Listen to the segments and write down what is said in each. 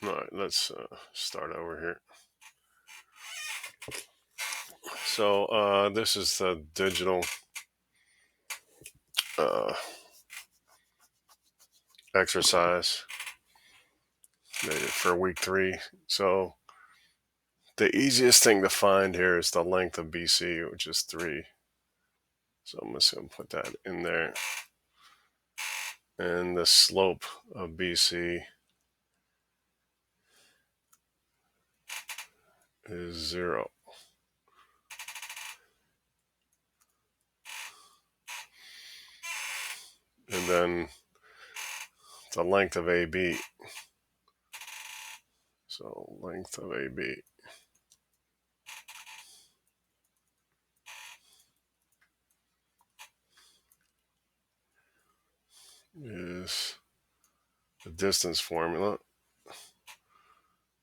All right, let's start over here. So this is the digital uh, exercise for week 3. So the easiest thing to find here is the length of BC, which is 3. So I'm just going to put that in there. And the slope of BC is 0. And then the length of AB. So length of AB is the distance formula,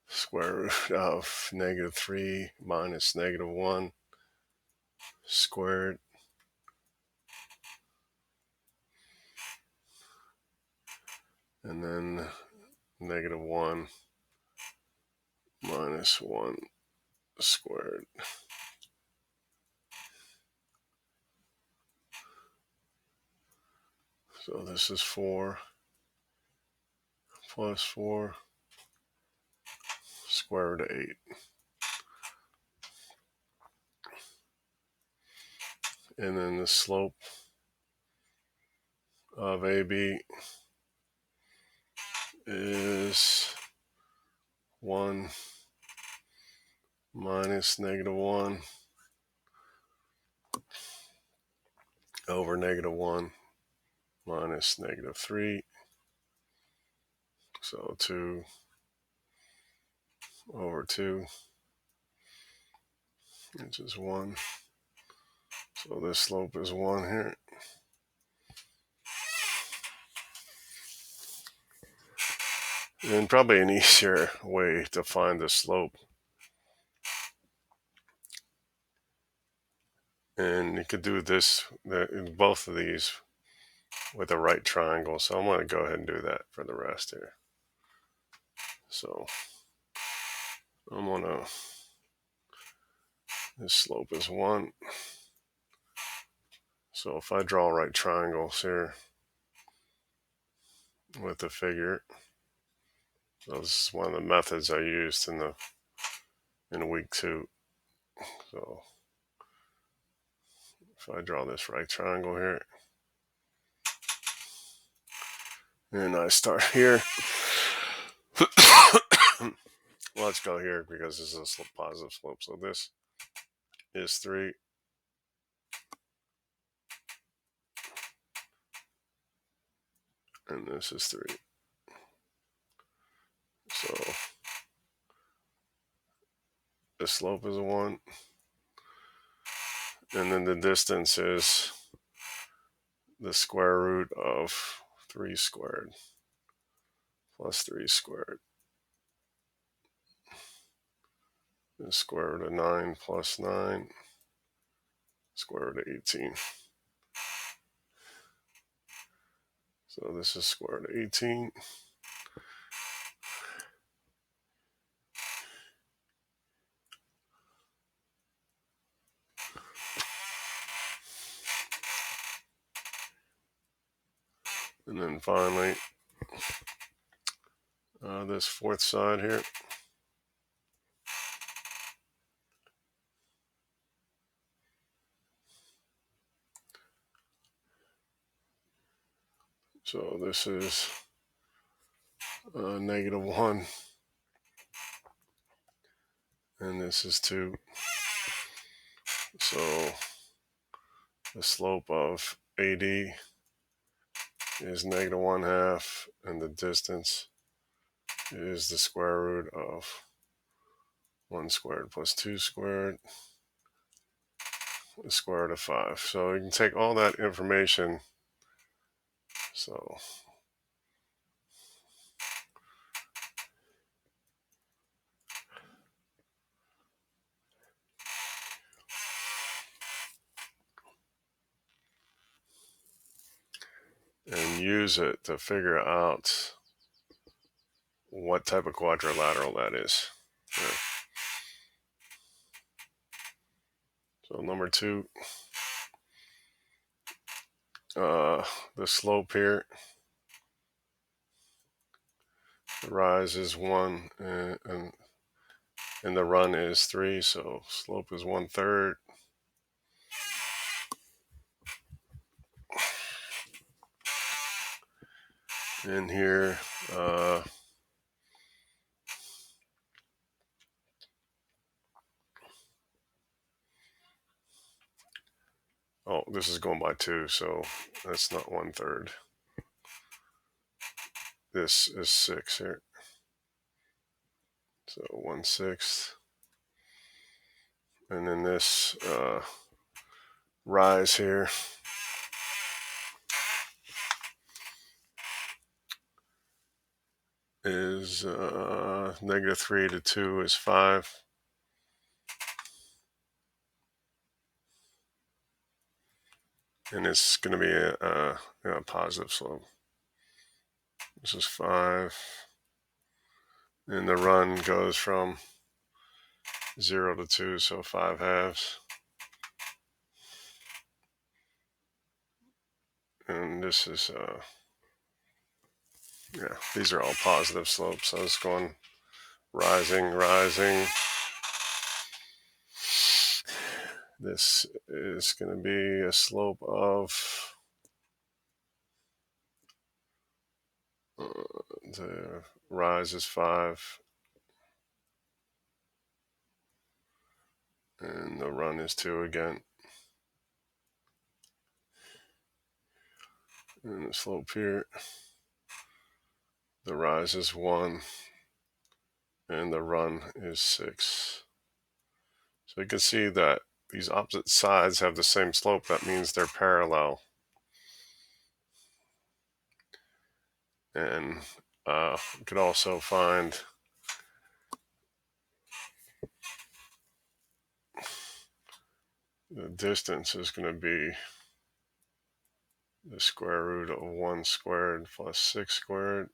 square root of -3 minus -1 squared, and then -1 minus 1 squared. So this is 4 plus 4 square root of 8. And then the slope of AB is 1 minus -1 over -1 minus -3. So 2 over 2, which is 1. So this slope is 1 here. And probably an easier way to find the slope. And you could do this, both of these with a right triangle. So I'm going to go ahead and do that for the rest here. So I'm going to, this slope is 1. So if I draw right triangles here with the figure, so this is one of the methods I used in week 2. So if I draw this right triangle here, and I start here, let's go here because this is a positive slope. So this is 3. And this is 3. So the slope is 1. And then the distance is the square root of 3 squared plus 3 squared. The square root of 9 plus 9, square root of 18. So this is square root of 18. And then finally, this fourth side here. So this is -1. And this is 2. So the slope of AD is -1/2, and the distance is the square root of 1 squared plus 2 squared, the square root of 5. So you can take all that information, so and use it to figure out what type of quadrilateral that is. Yeah. So number 2, the slope here, the rise is 1 and the run is 3, so slope is 1/3. And here, oh, this is going by 2, so that's not 1/3. This is 6 here. So 1/6. And then this rise here is -3 to 2 is 5. And it's going to be a positive slope. This is 5. And the run goes from 0 to 2, so 5/2. And this is, yeah, these are all positive slopes. So it's going rising, rising. This is going to be a slope of the rise is 5 and the run is 2 again. And the slope here, the rise is 1 and the run is 6. So you can see that these opposite sides have the same slope. That means they're parallel. And you could also find the distance is going to be the square root of 1 squared plus 6 squared,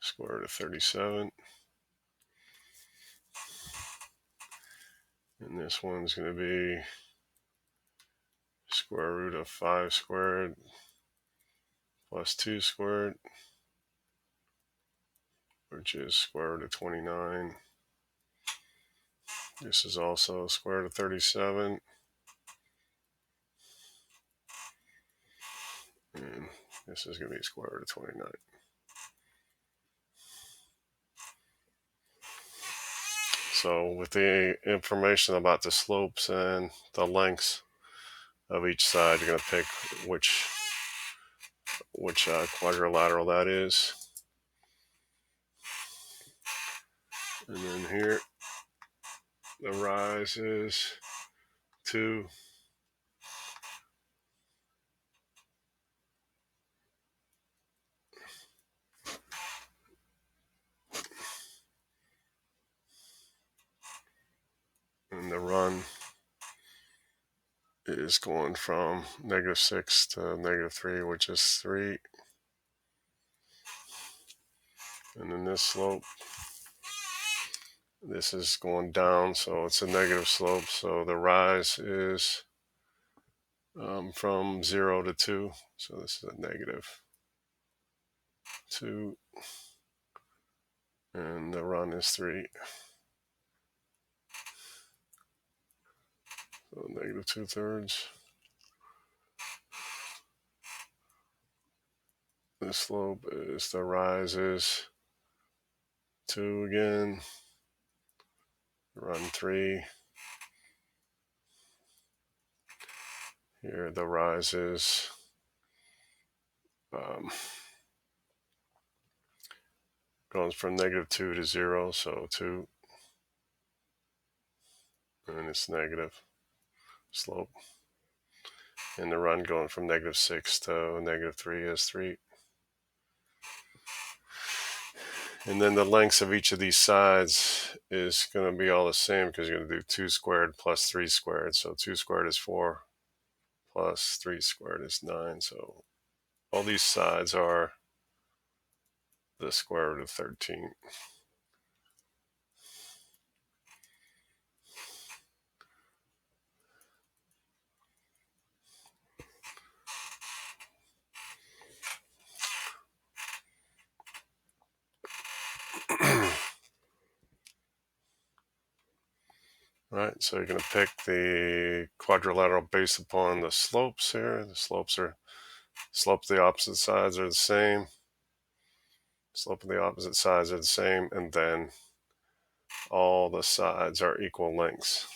square root of 37. And this one's going to be square root of 5 squared plus 2 squared, which is square root of 29. This is also square root of 37. And this is going to be square root of 29. So with the information about the slopes and the lengths of each side, you're going to pick which quadrilateral that is. And then here, the rise is 2. And the run is going from -6 to -3, which is 3. And then this slope, this is going down, so it's a negative slope. So the rise is from 0 to 2. So this is a -2. And the run is 3. So -2/3. The slope is, the rise is 2 again. Run 3. Here the rise is goes from -2 to 0, so 2. And it's negative slope. And the run going from -6 to -3 is 3. And then the lengths of each of these sides is going to be all the same because you're going to do 2 squared plus 3 squared. So 2 squared is 4 plus 3 squared is 9. So all these sides are the square root of 13. Right, so you're going to pick the quadrilateral based upon the slopes here. The slopes of the opposite sides are the same. Slope of the opposite sides are the same, and then all the sides are equal lengths.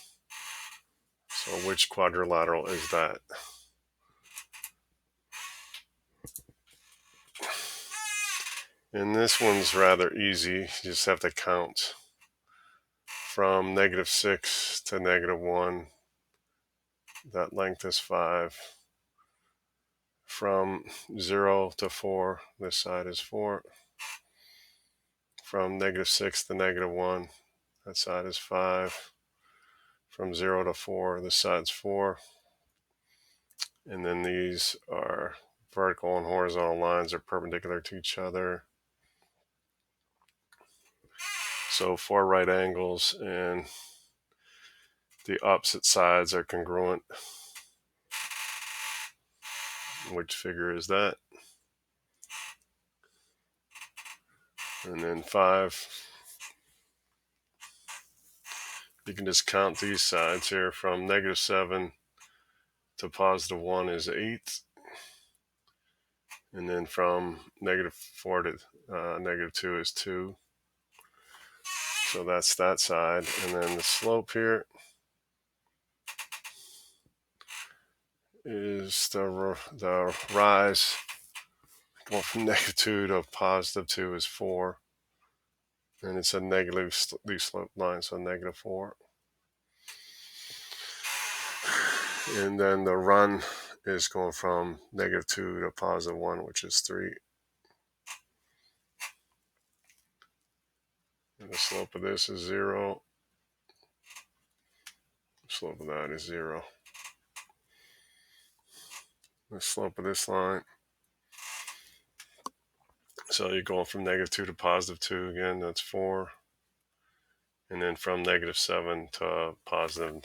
So which quadrilateral is that? And this one's rather easy. You just have to count from -6 to -1. That length is 5. From 0 to 4, this side is 4. From -6 to -1, that side is 5. From 0 to 4, this side's 4. And then these are vertical and horizontal lines are perpendicular to each other. So 4 right angles and the opposite sides are congruent. Which figure is that? And then 5. You can just count these sides here. From -7 to +1 is 8. And then from -4 to -2 is 2. So that's that side. And then the slope here is the rise. Going from -2 to +2 is 4. And it's a negatively sloped line, so -4. And then the run is going from -2 to +1, which is 3. And the slope of this is 0. The slope of that is 0. The slope of this line. So you're going from -2 to +2 again, that's 4. And then from -7 to -7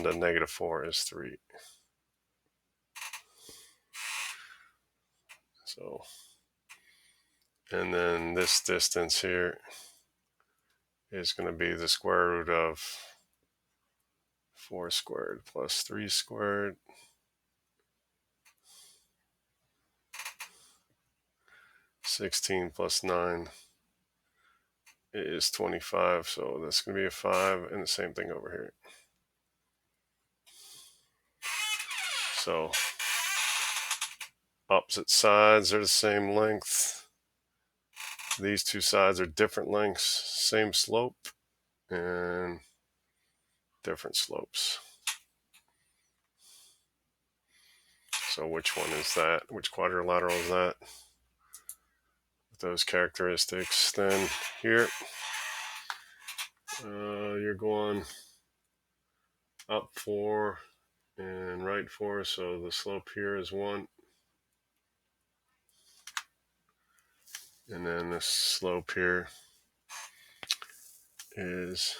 to -4 is 3. So, and then this distance here is going to be the square root of 4 squared plus 3 squared. 16 plus 9 is 25, so that's going to be a 5, and the same thing over here. So opposite sides are the same length. These two sides are different lengths, same slope, and different slopes. So which one is that? Which quadrilateral is that? With those characteristics, then here you're going up 4 and right 4, so the slope here is 1. And then the slope here is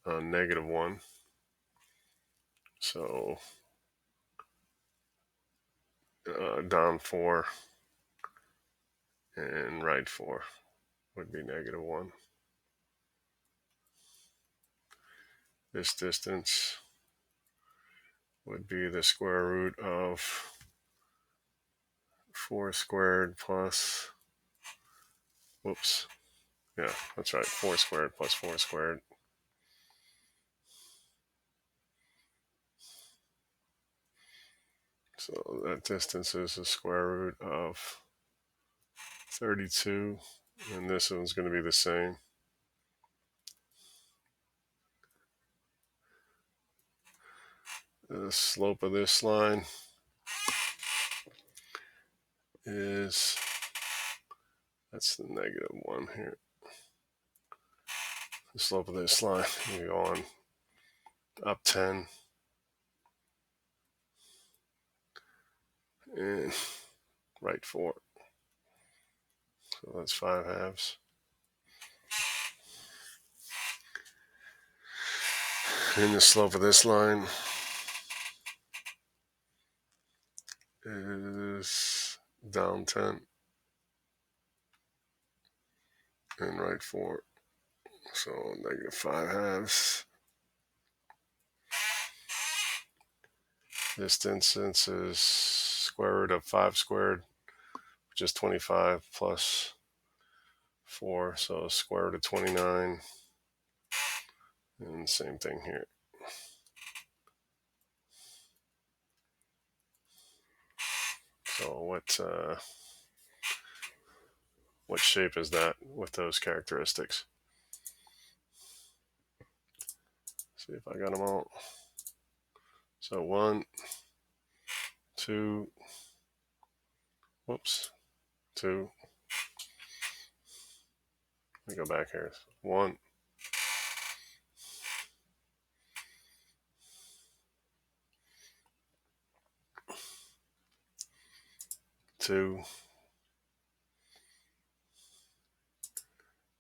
-1. So down 4 and right 4 would be -1. This distance would be the square root of 4 squared plus, whoops, yeah, that's right, 4 squared plus 4 squared. So that distance is the square root of 32, and this one's going to be the same. The slope of this line is, that's the -1 here. The slope of this line, you go on up 10. And right 4. So that's 5/2. And the slope of this line is down 10 and right 4. So negative 5/2. This distance is square root of 5 squared, which is 25 plus 4. So square root of 29. And same thing here. So what shape is that with those characteristics? See if I got them all. So 1, 2, whoops, 2. Let me go back here. 1, 2,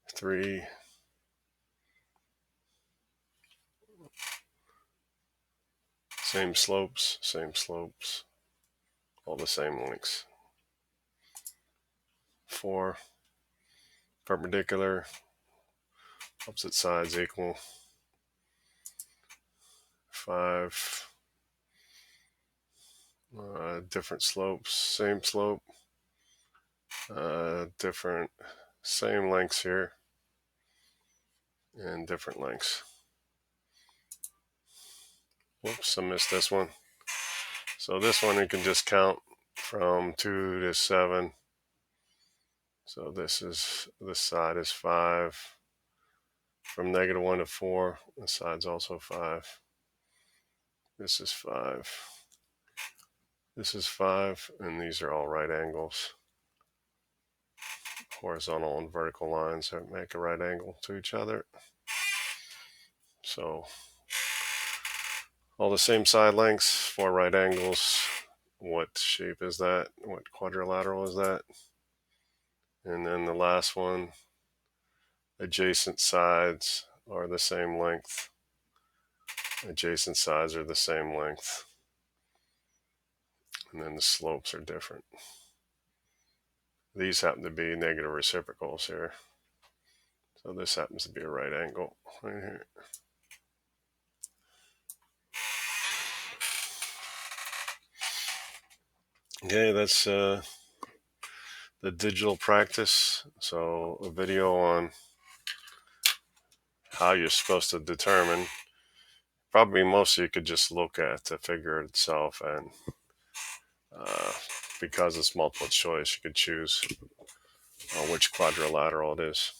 3, 'Same slopes, all the same lengths. 4, perpendicular, opposite sides equal. 5, different slopes, same slope, different, same lengths here, and different lengths. Whoops, I missed this one. So this one you can just count from 2 to 7. So this side is 5. From -1 to 4, the side's also 5. This is 5. This is 5, and these are all right angles. Horizontal and vertical lines that make a right angle to each other. So all the same side lengths, 4 right angles. What shape is that? What quadrilateral is that? And then the last one, adjacent sides are the same length. Adjacent sides are the same length. And then the slopes are different. These happen to be negative reciprocals here. So this happens to be a right angle right here. Okay, that's the digital practice. So a video on how you're supposed to determine. Probably most of you could just look at the figure itself, and because it's multiple choice, you could choose which quadrilateral it is.